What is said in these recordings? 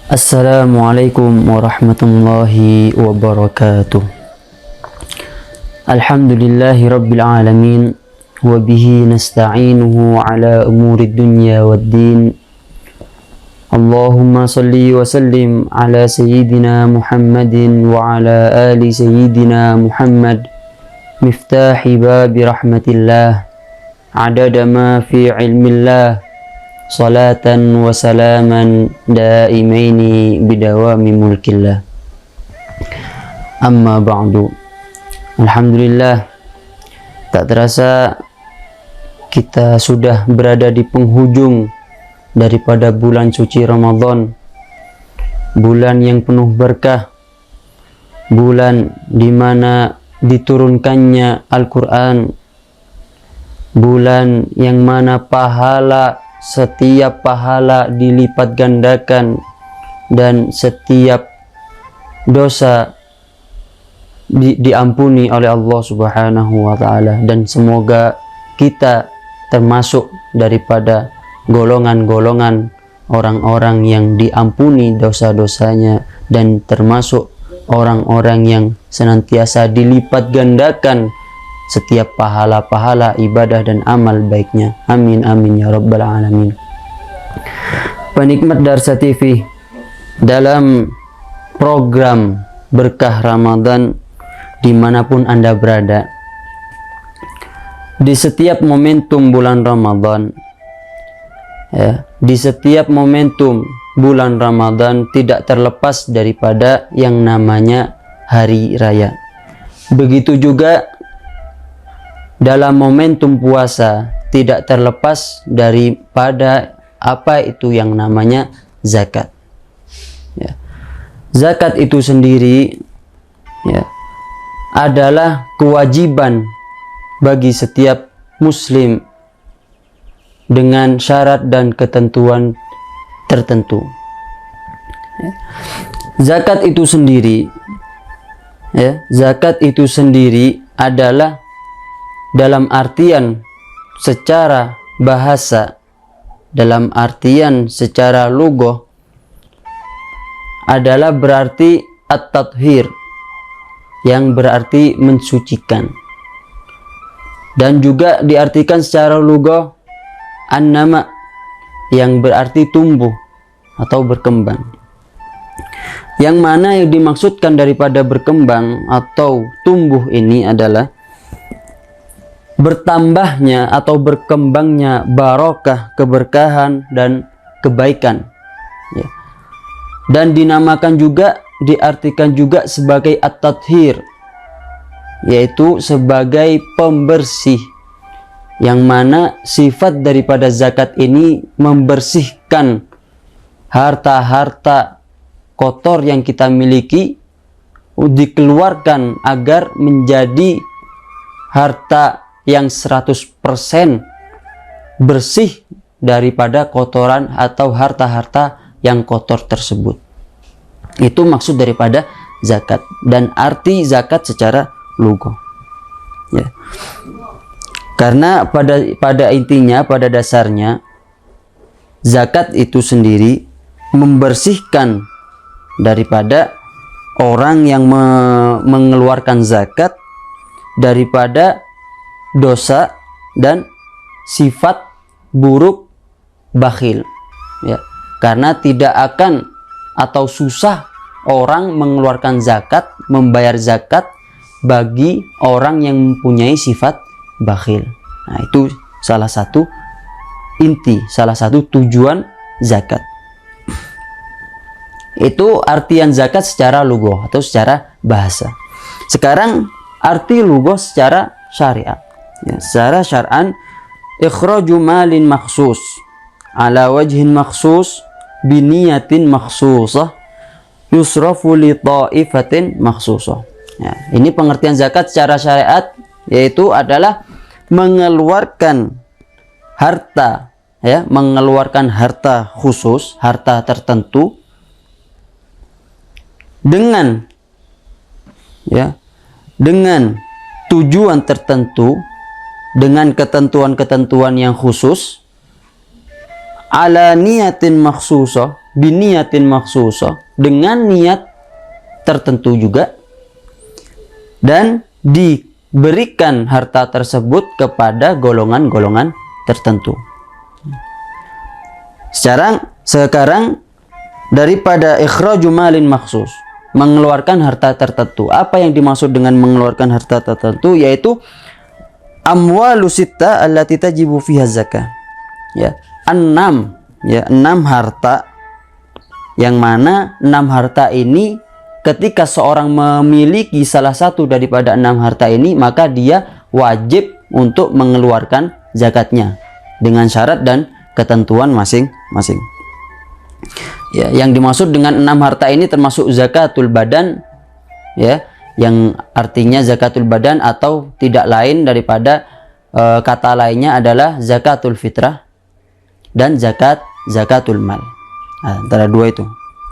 Assalamualaikum warahmatullahi wabarakatuh. Alhamdulillahi rabbil alamin, wa bihi nasta'inuhu ala umuri dunya waddin. Allahumma salli wa sallim ala sayyidina Muhammadin wa ala ali sayyidina Muhammad, miftahi babi rahmatillah, adada ma fi ilmillah, salatan wa salaman daimaini bidawami mulkillah. Amma ba'du. Alhamdulillah, tak terasa kita sudah berada di penghujung daripada bulan suci Ramadan, bulan yang penuh berkah, bulan di mana diturunkannya Al-Quran, bulan yang mana setiap pahala dilipat gandakan dan setiap dosa diampuni oleh Allah Subhanahu wa Ta'ala, dan semoga kita termasuk daripada golongan-golongan orang-orang yang diampuni dosa-dosanya dan termasuk orang-orang yang senantiasa dilipat gandakan setiap pahala-pahala ibadah dan amal baiknya. Amin amin ya rabbal alamin. Penikmat Darsa TV, dalam program Berkah Ramadan dimanapun Anda berada, di setiap momentum bulan Ramadan, di setiap momentum bulan Ramadan tidak terlepas daripada yang namanya hari raya. Begitu juga dalam momentum puasa tidak terlepas daripada apa itu yang namanya zakat. Zakat itu sendiri adalah kewajiban bagi setiap muslim dengan syarat dan ketentuan tertentu. Zakat itu sendiri adalah dalam artian secara bahasa, dalam artian secara lughah, adalah berarti at-tathhir, yang berarti mensucikan, dan juga diartikan secara lughah an-nama, yang berarti tumbuh atau berkembang. Yang mana yang dimaksudkan daripada berkembang atau tumbuh ini adalah bertambahnya atau berkembangnya barokah, keberkahan dan kebaikan, dan dinamakan juga, diartikan juga sebagai at-tathhir, yaitu sebagai pembersih, yang mana sifat daripada zakat ini membersihkan harta-harta kotor yang kita miliki, dikeluarkan agar menjadi harta yang 100% bersih daripada kotoran atau harta-harta yang kotor tersebut. Itu maksud daripada zakat dan arti zakat secara lughah. Karena pada intinya, pada dasarnya, zakat itu sendiri membersihkan daripada orang yang mengeluarkan zakat daripada dosa dan sifat buruk bakhil, karena tidak akan atau susah orang mengeluarkan zakat, membayar zakat bagi orang yang mempunyai sifat bakhil. Nah, itu salah satu inti, salah satu tujuan zakat. Itu artian zakat secara lughah atau secara bahasa. Sekarang arti lughah secara syariat. Secara syar'an, ikhraju malin makhsus ala wajhin makhsus biniyatin makhsusah yusrafu li ta'ifatin makhsusah. Ini pengertian zakat secara syariat, yaitu adalah mengeluarkan harta, mengeluarkan harta khusus, harta tertentu dengan tujuan tertentu, dengan ketentuan-ketentuan yang khusus, ala niyatin makhsusah, biniyatin maksusah, dengan niat tertentu juga, dan diberikan harta tersebut kepada golongan-golongan tertentu. Sekarang daripada ikhraju malin maksus, mengeluarkan harta tertentu. Apa yang dimaksud dengan mengeluarkan harta tertentu? Yaitu amwalu sitta allati tajibu fiha zakah. Ya, 6 harta, yang mana 6 harta ini ketika seorang memiliki salah satu daripada 6 harta ini, maka dia wajib untuk mengeluarkan zakatnya dengan syarat dan ketentuan masing-masing. Ya, yang dimaksud dengan 6 harta ini termasuk zakatul badan, ya, yang artinya zakatul badan atau tidak lain daripada kata lainnya adalah zakatul fitrah dan zakatul mal. Nah, antara dua itu,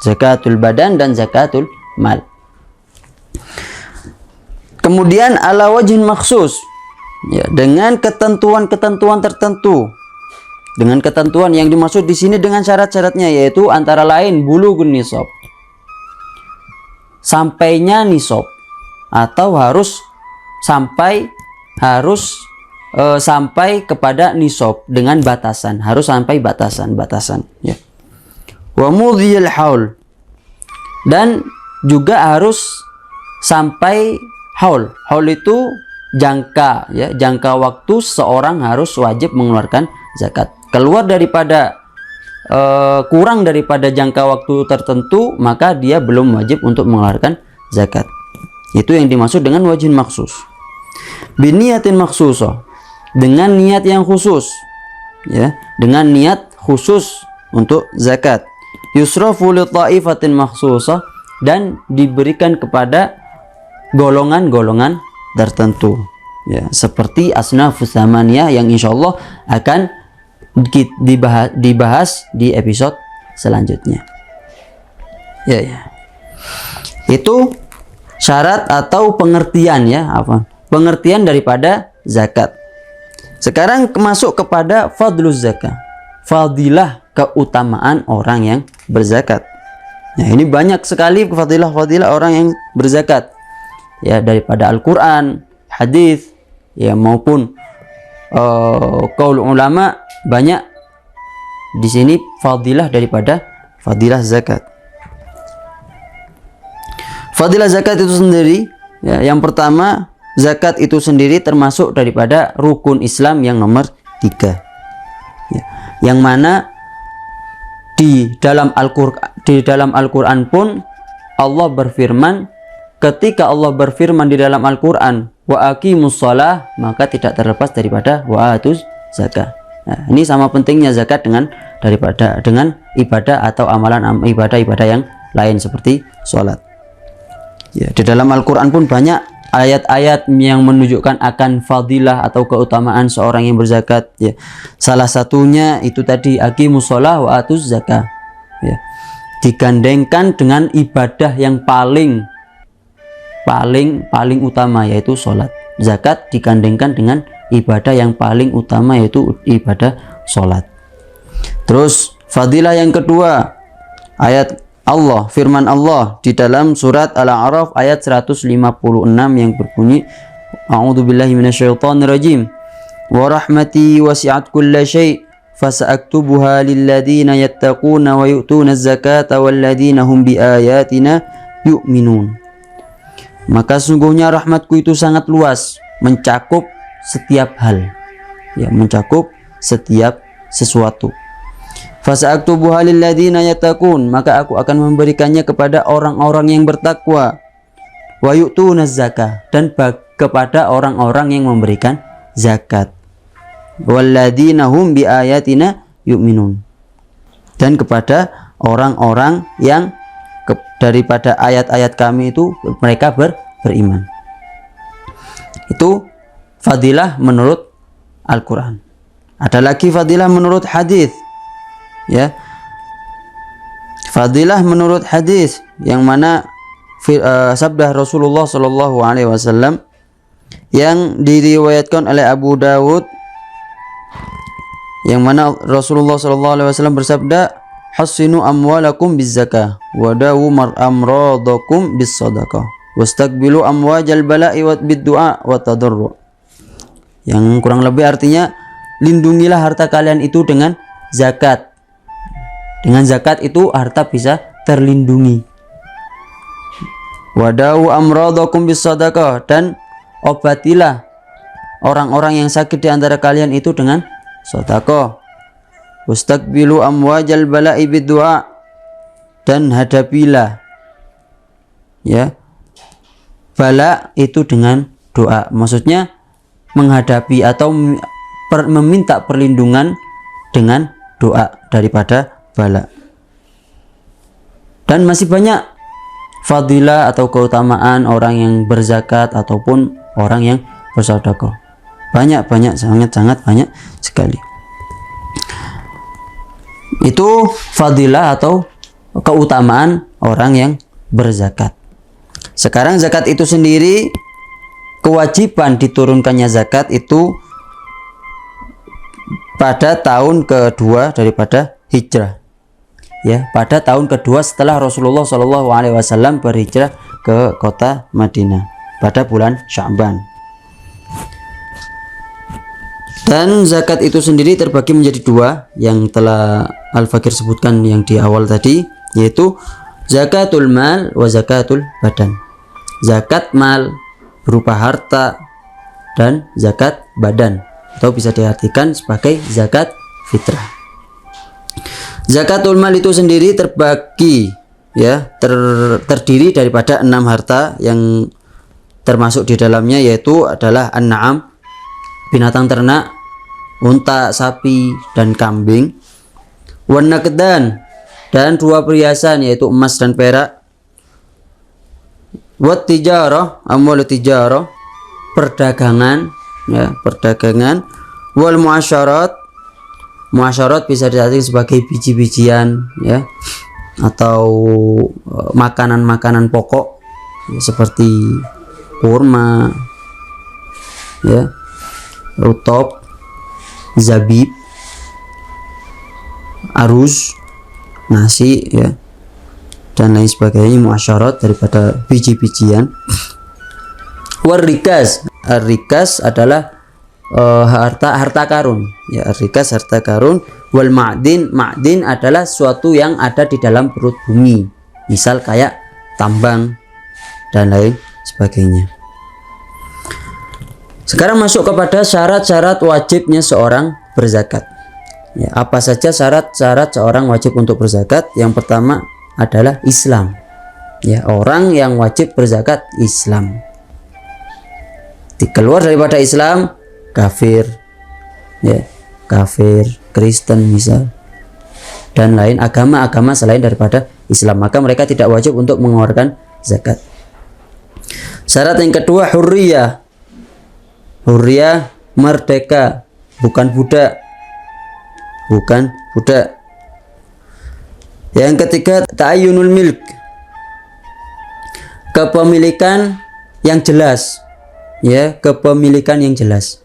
zakatul badan dan zakatul mal. Kemudian ala wajhin maksus, ya, dengan ketentuan-ketentuan tertentu. Dengan ketentuan yang dimaksud di sini dengan syarat-syaratnya, yaitu antara lain bulughun nisab, sampainya nisab, atau harus sampai kepada nisab dengan batasan, harus sampai batasan, ya. Wa mudhiyal haul, dan juga harus sampai haul. Haul itu jangka, ya, jangka waktu seorang harus wajib mengeluarkan zakat. Keluar daripada kurang daripada jangka waktu tertentu, maka dia belum wajib untuk mengeluarkan zakat. Itu yang dimaksud dengan wajhin maksus. Biniyatin maksusah, dengan niat yang khusus, ya, dengan niat khusus untuk zakat. Yusrafu li ta'ifatin maksusah, dan diberikan kepada golongan-golongan tertentu, ya, seperti asnafus tsamaniyah yang insyaallah akan dibahas di episode selanjutnya. Ya. Itu syarat atau pengertian, ya, pengertian daripada zakat. Sekarang masuk kepada fadluz zakah, fadilah, keutamaan orang yang berzakat. Nah, ini banyak sekali fadilah orang yang berzakat, ya, daripada Al-Quran, hadis, ya, maupun qaul ulama. Banyak di sini fadilah daripada fadilah zakat. Fadilah zakat itu sendiri, ya, yang pertama, zakat itu sendiri termasuk daripada rukun Islam yang nomor 3, ya, yang mana di dalam Al-Quran pun Allah berfirman, ketika Allah berfirman di dalam Al-Quran wa aqimus shalah, maka tidak terlepas daripada wa atuz zakah. Nah, ini sama pentingnya zakat dengan ibadah atau amalan ibadah yang lain seperti sholat. Ya, di dalam Al-Quran pun banyak ayat-ayat yang menunjukkan akan fadilah atau keutamaan seorang yang berzakat. Ya, salah satunya itu tadi aqimus shalah wa atuz zakah. Ya, digandengkan dengan ibadah yang paling utama, yaitu sholat. Zakat digandengkan dengan ibadah yang paling utama, yaitu ibadah sholat. Terus fadilah yang kedua, ayat Allah, firman Allah di dalam surat Al-A'raf ayat 156 yang berbunyi, a'udzubillahi minasyaitonirrajim, wa rahmati wasi'at kulla syai' fasa'aktubuha lilladzina yattaquna wa yu'tuna az-zakata walladzina hum biayatina yu'minun. Maka sungguhnya rahmatku itu sangat luas, mencakup setiap hal, ya, mencakup setiap sesuatu. Fasa'aktubuha lilladzina yattaqun, maka aku akan memberikannya kepada orang-orang yang bertakwa. Wa yu'tunaz zakah, dan kepada orang-orang yang memberikan zakat. Walladzina hum biayatina yu'minun, dan kepada orang-orang yang daripada ayat-ayat kami itu mereka beriman. Itu fadilah menurut Al-Quran. Ada lagi fadilah menurut hadis, ya, fadilah menurut hadis yang mana sabda Rasulullah Shallallahu Alaihi Wasallam yang diriwayatkan oleh Abu Dawud, yang mana Rasulullah Shallallahu Alaihi Wasallam bersabda, hassinu amwalakum bizzakah wadawu amradakum bis sadaqah wastaqbilu amwajal bala'i wa biddu'a wa tadarru. Yang kurang lebih artinya, lindungilah harta kalian itu dengan zakat. Dengan zakat itu harta bisa terlindungi. Wadawu amradakum bis sadaqah, dan obatilah orang-orang yang sakit di antara kalian itu dengan sedekah. Wastaqbilu amwajal bala'i biddu'a, dan hadapilah ya bala itu dengan doa. Maksudnya menghadapi atau meminta perlindungan dengan doa daripada bala. Dan masih banyak fadilah atau keutamaan orang yang berzakat ataupun orang yang bersedekah. Banyak, sangat banyak sekali. Itu fadilah atau keutamaan orang yang berzakat. Sekarang zakat itu sendiri, kewajiban diturunkannya zakat itu pada tahun kedua daripada hijrah. Ya, pada tahun kedua setelah Rasulullah SAW berhijrah ke kota Madinah pada bulan Sya'ban. Dan zakat itu sendiri terbagi menjadi dua yang telah Al-Fakir sebutkan yang di awal tadi, yaitu zakatul mal wa zakatul badan. Zakat mal berupa harta dan zakat badan, atau bisa diartikan sebagai zakat fitrah. Zakatul mal itu sendiri terbagi ya, terdiri daripada 6 harta yang termasuk di dalamnya, yaitu adalah an-na'am, binatang ternak, unta, sapi, dan kambing, wan-naqdan, dan 2 perhiasan yaitu emas dan perak, wat tijarah, amwal tijarah, perdagangan ya, perdagangan, wal muasyarat, muasyarat bisa diartikan sebagai biji-bijian ya, atau makanan-makanan pokok ya, seperti kurma ya, rutop, zabib, aruz, nasi ya, dan lain sebagainya, muasyarat daripada biji-bijian. Warikas, rikas adalah harta karun ya, rikas harta karun. Wal ma'din, ma'din adalah suatu yang ada di dalam perut bumi, misal kayak tambang dan lain sebagainya. Sekarang masuk kepada syarat-syarat wajibnya seorang berzakat. Ya, apa saja syarat-syarat seorang wajib untuk berzakat? Yang pertama adalah Islam. Ya, orang yang wajib berzakat Islam. Dikeluar daripada Islam, kafir, ya, kafir, Kristen misal, dan lain agama-agama selain daripada Islam, maka mereka tidak wajib untuk mengeluarkan zakat. Syarat yang kedua hurriyah. Hurriyah, merdeka, bukan budak. Bukan budak. Yang ketiga ta'ayyunul milk, kepemilikan yang jelas. Ya, kepemilikan yang jelas.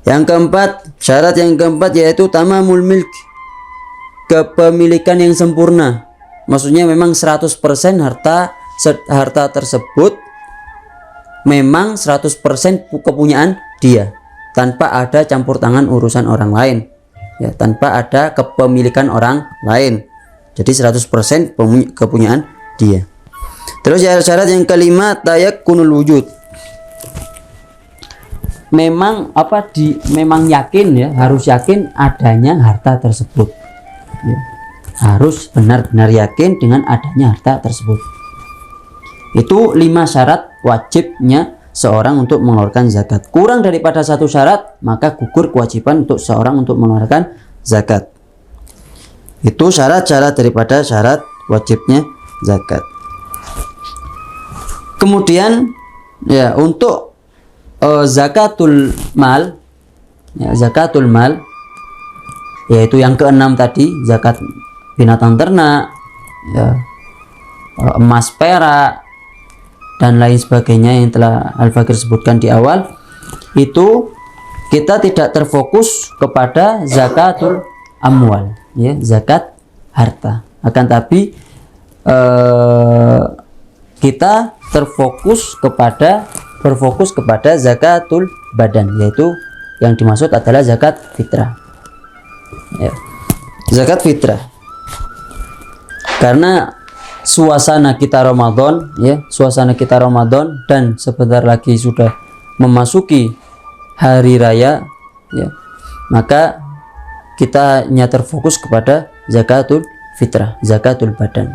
Yang keempat, syarat yang keempat yaitu tamamul milk, kepemilikan yang sempurna. Maksudnya memang 100% harta tersebut memang 100% kepunyaan dia, tanpa ada campur tangan urusan orang lain ya, tanpa ada kepemilikan orang lain. Jadi 100% kepunyaan dia. Terus syarat yang kelima tayakkunul wujud, memang memang yakin ya, harus yakin adanya harta tersebut ya. Harus benar-benar yakin dengan adanya harta tersebut. Itu 5 syarat wajibnya seorang untuk mengeluarkan zakat. Kurang daripada 1 syarat, maka gugur kewajiban untuk seorang untuk mengeluarkan zakat. Itu syarat-syarat daripada syarat wajibnya zakat. Kemudian ya, untuk zakatul mal ya, zakatul mal yaitu yang keenam tadi, zakat binatang ternak ya, emas, perak, dan lain sebagainya yang telah Al-Fakir sebutkan di awal. Itu kita tidak terfokus kepada zakatul amwal ya, zakat harta. Akan tapi kita berfokus kepada zakatul badan, yaitu yang dimaksud adalah zakat fitrah. Ya. Zakat fitrah. Karena suasana kita Ramadan, ya, suasana kita Ramadan dan sebentar lagi sudah memasuki hari raya, ya, maka kita hanya terfokus kepada zakatul fitrah, zakatul badan.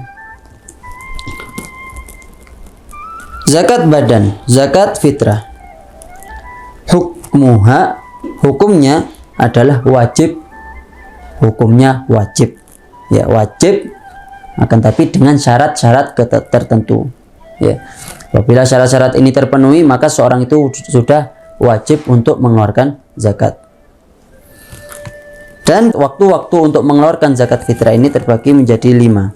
Zakat badan, zakat fitrah. Hukumnya adalah wajib. Hukumnya wajib. Ya, wajib, akan tapi dengan syarat-syarat tertentu. Ya. Apabila syarat-syarat ini terpenuhi, maka seorang itu sudah wajib untuk mengeluarkan zakat. Dan waktu-waktu untuk mengeluarkan zakat fitrah ini terbagi menjadi 5.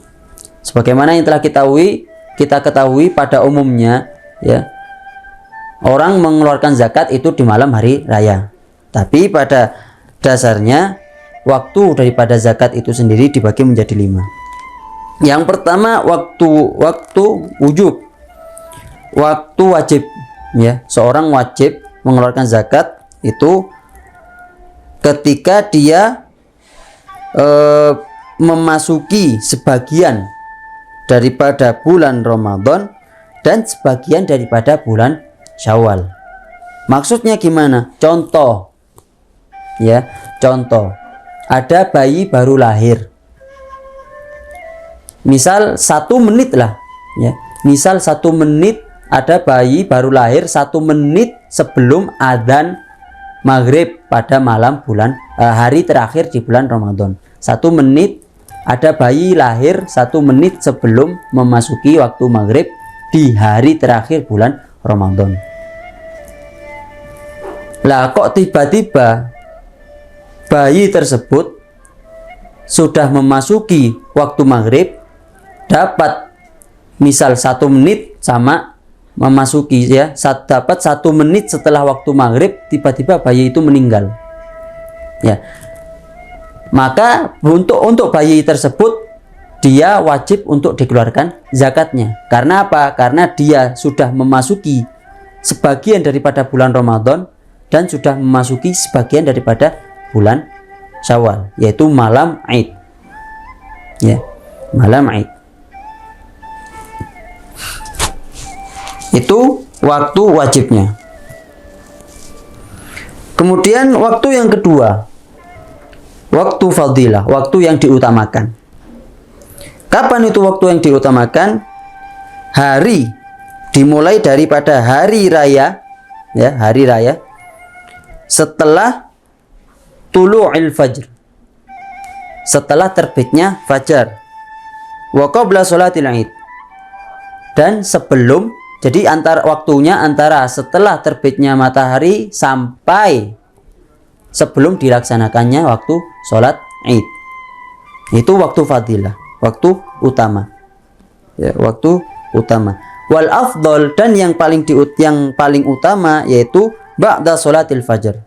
Sebagaimana yang telah kita ketahui pada umumnya, ya, orang mengeluarkan zakat itu di malam hari raya. Tapi pada dasarnya waktu daripada zakat itu sendiri dibagi menjadi 5. Yang pertama waktu wujub, waktu wajib, ya, seorang wajib mengeluarkan zakat itu ketika dia memasuki sebagian daripada bulan Ramadan dan sebagian daripada bulan Syawal. Maksudnya gimana? Contoh, ya, contoh, ada bayi baru lahir, misal 1 menit lah, ya, misal 1 menit, ada bayi baru lahir 1 menit sebelum adzan maghrib pada malam hari terakhir di bulan Ramadan. 1 menit, ada bayi lahir 1 menit sebelum memasuki waktu maghrib di hari terakhir bulan Ramadan. Lah kok tiba-tiba bayi tersebut sudah memasuki waktu maghrib, dapat misal 1 menit sama memasuki, ya, dapat 1 menit setelah waktu maghrib, tiba-tiba bayi itu meninggal, ya, maka untuk bayi tersebut dia wajib untuk dikeluarkan zakatnya. Karena apa? Karena dia sudah memasuki sebagian daripada bulan Ramadan dan sudah memasuki sebagian daripada bulan Syawal, yaitu malam Id, ya, malam Id. Itu waktu wajibnya. Kemudian waktu yang kedua, waktu fadilah, waktu yang diutamakan. Kapan itu waktu yang diutamakan? Hari, dimulai daripada hari raya, ya, hari raya, setelah tulu'il fajr, setelah terbitnya fajar, wa qabla sholatil Id, dan sebelum, jadi waktunya antara setelah terbitnya matahari sampai sebelum dilaksanakannya waktu sholat Id. Itu waktu fadilah, waktu utama, ya, waktu utama. Wal afdol, dan yang paling utama yaitu ba'da sholatil fajar,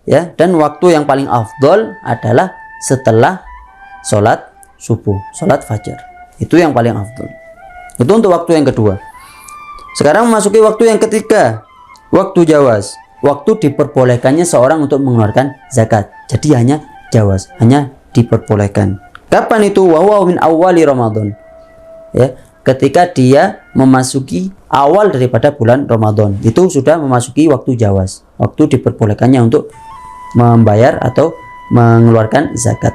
ya, dan waktu yang paling afdol adalah setelah sholat subuh, sholat fajar. Itu yang paling afdol. Itu untuk waktu yang kedua. Sekarang memasuki waktu yang ketiga, waktu jawaz, waktu diperbolehkannya seorang untuk mengeluarkan zakat. Jadi hanya jawaz, hanya diperbolehkan. Kapan itu? Wa huwa min awwali Ramadan, ya, ketika dia memasuki awal daripada bulan Ramadan, itu sudah memasuki waktu jawaz, waktu diperbolehkannya untuk membayar atau mengeluarkan zakat.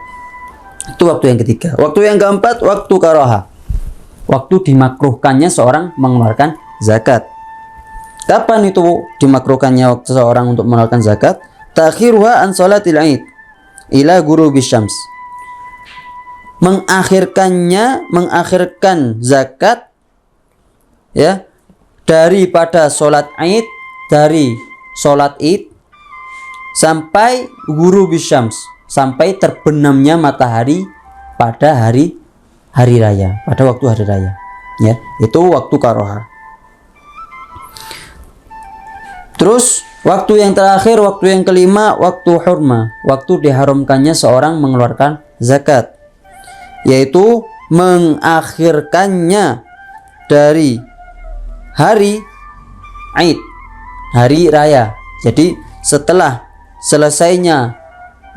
Itu waktu yang ketiga. Waktu yang keempat, waktu karaha, waktu dimakruhkannya seorang mengeluarkan zakat. Kapan itu dimakruhkannya waktu seorang untuk mengeluarkan zakat? Takhiruha an sholatil Id ila ghurubis syams. Mengakhirkan zakat, ya, daripada sholat Id, dari sholat Id sampai ghurubis syams, sampai terbenamnya matahari pada hari raya, pada waktu hari raya, ya, itu waktu karaha. Terus Waktu yang terakhir, waktu yang kelima, waktu hurma, waktu diharamkannya seorang mengeluarkan zakat, yaitu mengakhirkannya dari hari Aid, hari raya. Jadi setelah selesainya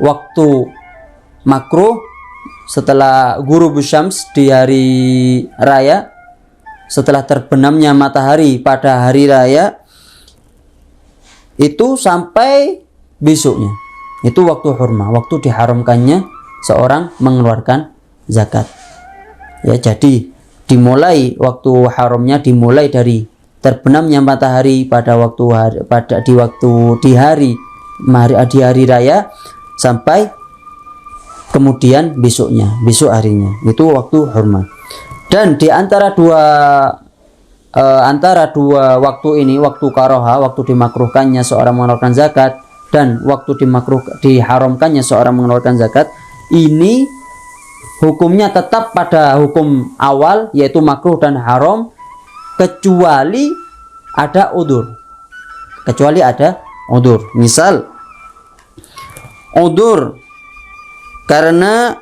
waktu makruh, setelah ghurubus syams di hari raya, setelah terbenamnya matahari pada hari raya, itu sampai besoknya, itu waktu hurma, waktu diharamkannya seorang mengeluarkan zakat. Ya, jadi dimulai waktu haramnya dimulai dari terbenamnya matahari pada waktu di hari raya sampai kemudian besoknya, besok harinya, itu waktu hurma. Dan di antara dua waktu ini, waktu karoha, waktu dimakruhkannya seorang mengeluarkan zakat, dan waktu diharamkannya seorang mengeluarkan zakat, ini hukumnya tetap pada hukum awal, yaitu makruh dan haram, kecuali ada udzur. Misal udzur karena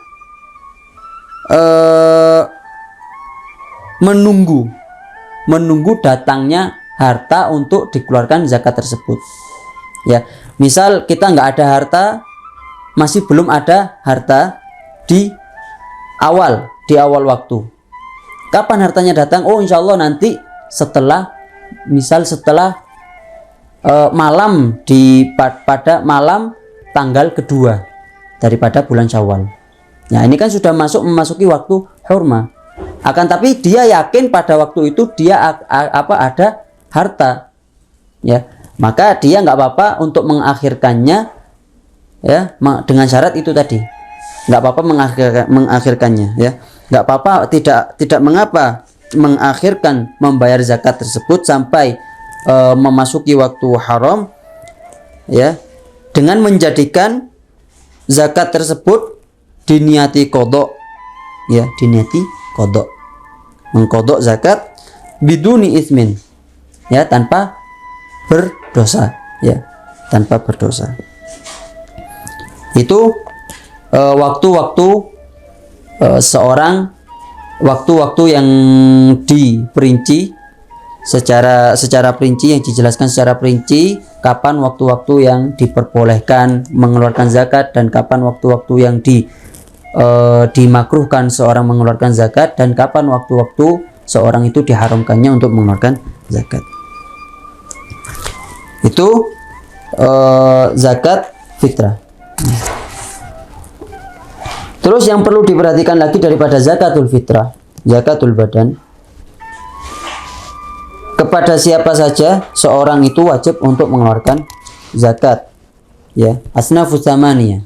menunggu datangnya harta untuk dikeluarkan zakat tersebut. Ya, misal kita nggak ada harta, masih belum ada harta di awal waktu. Kapan hartanya datang? Oh, insya Allah nanti setelah malam pada malam tanggal kedua daripada bulan Syawal. Nah, ini kan sudah memasuki waktu hurma. Akan tapi dia yakin pada waktu itu dia ada harta, ya, maka dia nggak apa-apa untuk mengakhirkannya, ya, dengan syarat itu tadi, nggak apa-apa mengakhirkannya, ya, nggak apa-apa, tidak mengapa mengakhirkan membayar zakat tersebut sampai memasuki waktu haram, ya, dengan menjadikan zakat tersebut diniati kodok, ya, diniati kodok, mengkodok zakat biduni ismin, ya, tanpa berdosa, ya, tanpa berdosa. Itu waktu-waktu waktu-waktu yang diperinci secara perinci, yang dijelaskan secara perinci, kapan waktu-waktu yang diperbolehkan mengeluarkan zakat dan kapan waktu-waktu yang dimakruhkan seorang mengeluarkan zakat dan kapan waktu-waktu seorang itu diharamkannya untuk mengeluarkan zakat. Itu zakat fitrah. Terus yang perlu diperhatikan lagi daripada zakatul fitrah, zakatul badan, kepada siapa saja seorang itu wajib untuk mengeluarkan zakat, ya, asnafus tsamaniyah,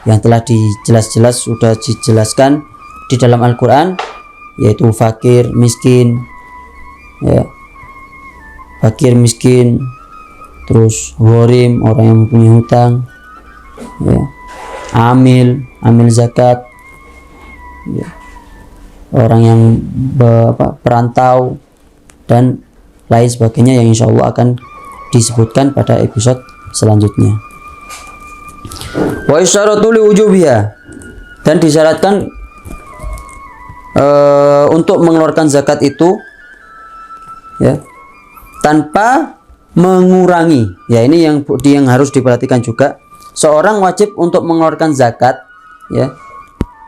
yang telah sudah dijelaskan di dalam Al-Quran, yaitu fakir, miskin, ya, fakir, miskin, terus gharim, orang yang mempunyai hutang, ya, amil zakat, ya, orang yang perantau dan lain sebagainya yang insya Allah akan disebutkan pada episode selanjutnya. Wa isyaratu li wujubiha, dan disyaratkan untuk mengeluarkan zakat itu, ya, tanpa mengurangi. Ya, ini yang harus diperhatikan juga. Seorang wajib untuk mengeluarkan zakat, ya,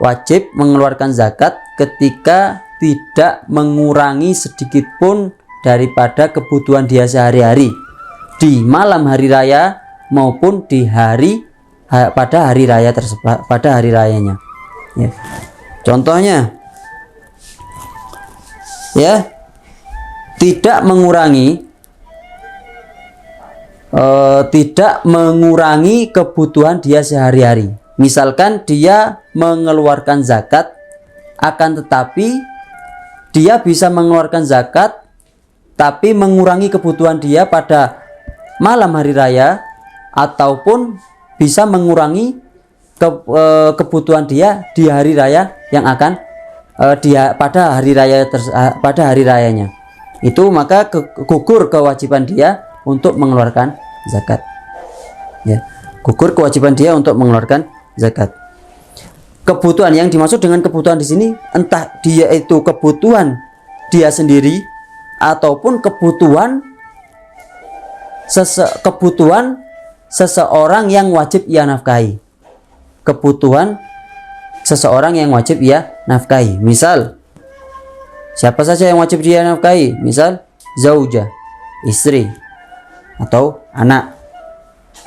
wajib mengeluarkan zakat ketika tidak mengurangi sedikit pun daripada kebutuhan dia sehari-hari di malam hari raya maupun pada hari raya tersebut, pada hari rayanya, ya. Contohnya, ya, tidak mengurangi kebutuhan dia sehari-hari. Misalkan dia mengeluarkan zakat, akan tetapi dia bisa mengeluarkan zakat tapi mengurangi kebutuhan dia pada malam hari raya, ataupun bisa mengurangi kebutuhan dia di hari raya yang akan pada hari rayanya. Itu maka gugur kewajiban dia untuk mengeluarkan zakat. Ya, gugur kewajiban dia untuk mengeluarkan zakat. Kebutuhan yang dimaksud dengan kebutuhan di sini entah dia itu kebutuhan dia sendiri ataupun kebutuhan seseorang yang wajib ia nafkahi. Kebutuhan seseorang yang wajib ia nafkahi. Misal, siapa saja yang wajib dia nafkahi? Misal, zaujah, istri, atau anak,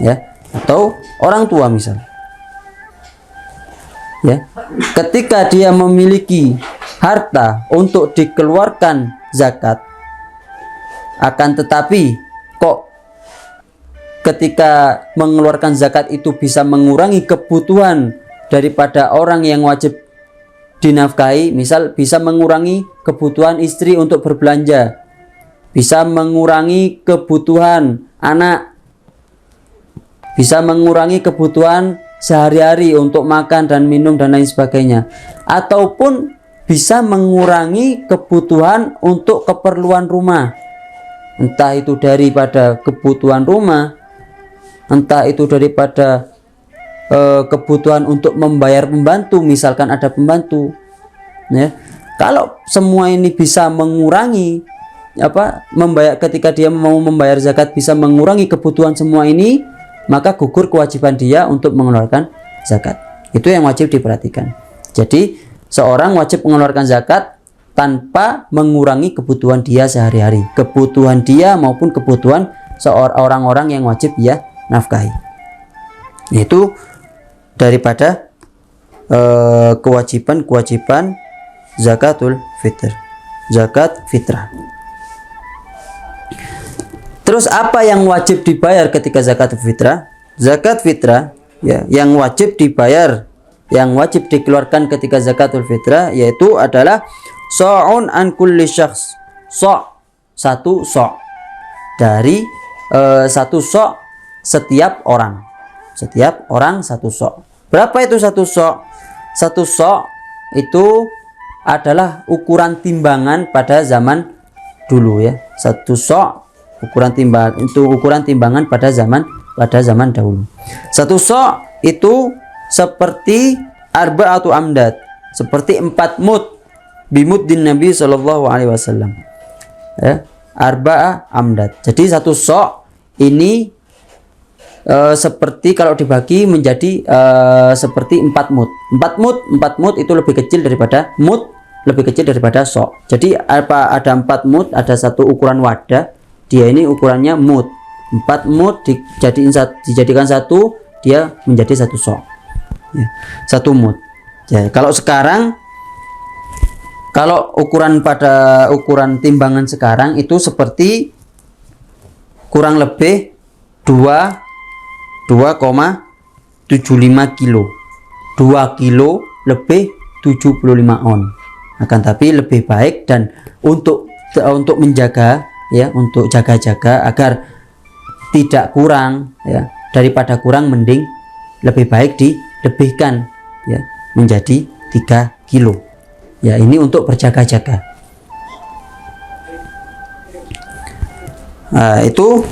ya, atau orang tua misal. Ya, ketika dia memiliki harta untuk dikeluarkan zakat, akan tetapi kok ketika mengeluarkan zakat itu bisa mengurangi kebutuhan daripada orang yang wajib dinafkahi, misal bisa mengurangi kebutuhan istri untuk berbelanja, bisa mengurangi kebutuhan anak, bisa mengurangi kebutuhan sehari-hari untuk makan dan minum dan lain sebagainya, ataupun bisa mengurangi kebutuhan untuk keperluan rumah, entah itu daripada kebutuhan rumah, entah itu daripada kebutuhan untuk membayar pembantu, misalkan ada pembantu, ya. Kalau semua ini bisa mengurangi membayar, ketika dia mau membayar zakat bisa mengurangi kebutuhan semua ini, maka gugur kewajiban dia untuk mengeluarkan zakat. Itu yang wajib diperhatikan. Jadi seorang wajib mengeluarkan zakat tanpa mengurangi kebutuhan dia sehari-hari, kebutuhan dia maupun kebutuhan orang-orang yang wajib dia nafkahi. Itu daripada kewajiban-kewajiban zakatul fitr, zakat fitrah. Terus apa yang wajib dibayar ketika zakat fitrah? Zakat fitrah, ya, yang wajib dibayar, yang wajib dikeluarkan ketika zakatul fitrah yaitu adalah sa'un an kulli syakhs. Satu sa' dari satu sa' setiap orang. Setiap orang satu sa'. Berapa itu satu sa'? Satu sa' itu adalah ukuran timbangan pada zaman dulu, ya. Satu sa' ukuran timbangan pada zaman dahulu. Satu sa' itu seperti arba'atu amdad, seperti 4 mud bimuddin Nabi sallallahu alaihi wasallam. Ya, arba'a amdad. Jadi satu sa' ini seperti kalau dibagi menjadi seperti 4 mud. 4 mud itu lebih kecil daripada sa'. Jadi ada 4 mud, ada satu ukuran wadah. Dia ini ukurannya mud. 4 mud dijadikan satu, dia menjadi satu sa'. Ya, satu mud. Ya, kalau sekarang, kalau ukuran timbangan sekarang itu seperti kurang lebih 2,75 kilo. 2 kilo lebih 75 on. Akan tapi lebih baik dan untuk menjaga, ya, untuk jaga-jaga agar tidak kurang, ya, daripada kurang mending lebih baik dilebihkan, ya, menjadi 3 kilo. Ya, ini untuk berjaga-jaga. Itu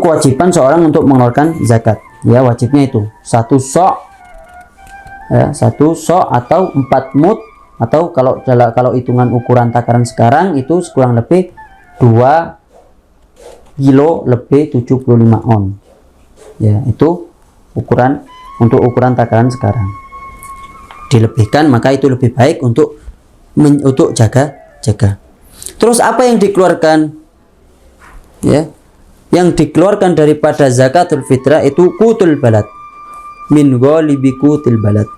kewajiban seorang untuk mengeluarkan zakat. Ya, wajibnya itu satu sa', ya, satu sa' atau 4 mud, atau kalau hitungan ukuran takaran sekarang itu kurang lebih 2 kilo lebih 75 on. Ya, itu untuk ukuran takaran sekarang. Dilebihkan maka itu lebih baik untuk jaga-jaga. Terus apa yang dikeluarkan? Ya, yang dikeluarkan daripada zakatul fitrah itu qutul balad, min ghalibi qutil balad.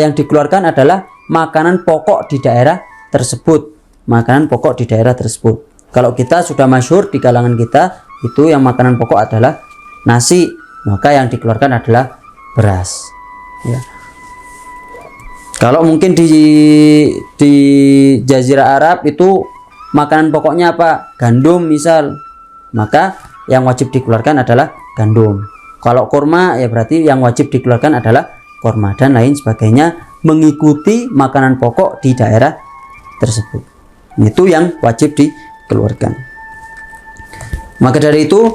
Yang dikeluarkan adalah makanan pokok di daerah tersebut. Makanan pokok di daerah tersebut. Kalau kita sudah masyhur di kalangan kita itu yang makanan pokok adalah nasi, maka yang dikeluarkan adalah beras. Ya. Kalau mungkin di Jazirah Arab itu makanan pokoknya apa? Gandum misal, maka yang wajib dikeluarkan adalah gandum. Kalau kurma, ya berarti yang wajib dikeluarkan adalah kurma dan lain sebagainya, mengikuti makanan pokok di daerah tersebut. Itu yang wajib dikeluarkan. Maka dari itu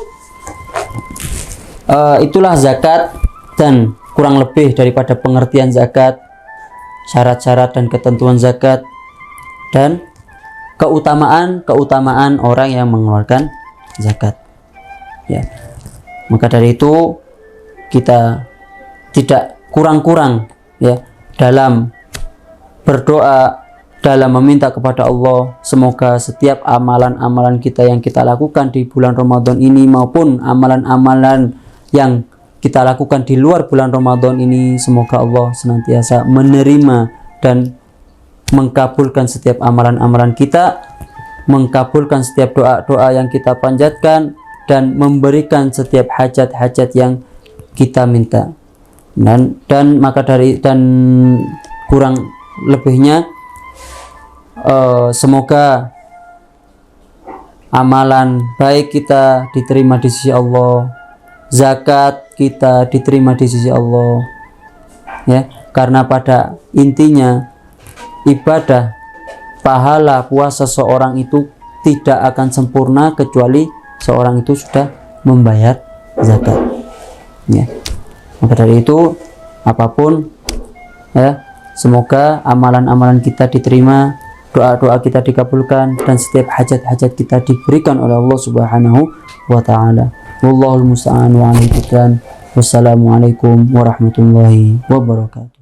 itulah zakat, dan kurang lebih daripada pengertian zakat, syarat-syarat dan ketentuan zakat, dan keutamaan orang yang mengeluarkan zakat. Ya. Maka dari itu kita tidak kurang-kurang ya dalam berdoa, dalam meminta kepada Allah, semoga setiap amalan-amalan kita yang kita lakukan di bulan Ramadan ini maupun amalan-amalan yang kita lakukan di luar bulan Ramadan ini, semoga Allah senantiasa menerima dan mengkabulkan setiap amalan-amalan kita, mengkabulkan setiap doa-doa yang kita panjatkan, dan memberikan setiap hajat-hajat yang kita minta. Dan kurang lebihnya semoga amalan baik kita diterima di sisi Allah, zakat kita diterima di sisi Allah, ya, karena pada intinya ibadah pahala puasa seorang itu tidak akan sempurna kecuali seorang itu sudah membayar zakat, ya. Maka dari itu apapun ya, semoga amalan-amalan kita diterima, doa-doa kita dikabulkan, dan setiap hajat-hajat kita diberikan oleh Allah Subhanahu wa taala. Wallahul musta'an wa alaihi. Wassalamualaikum warahmatullahi wabarakatuh.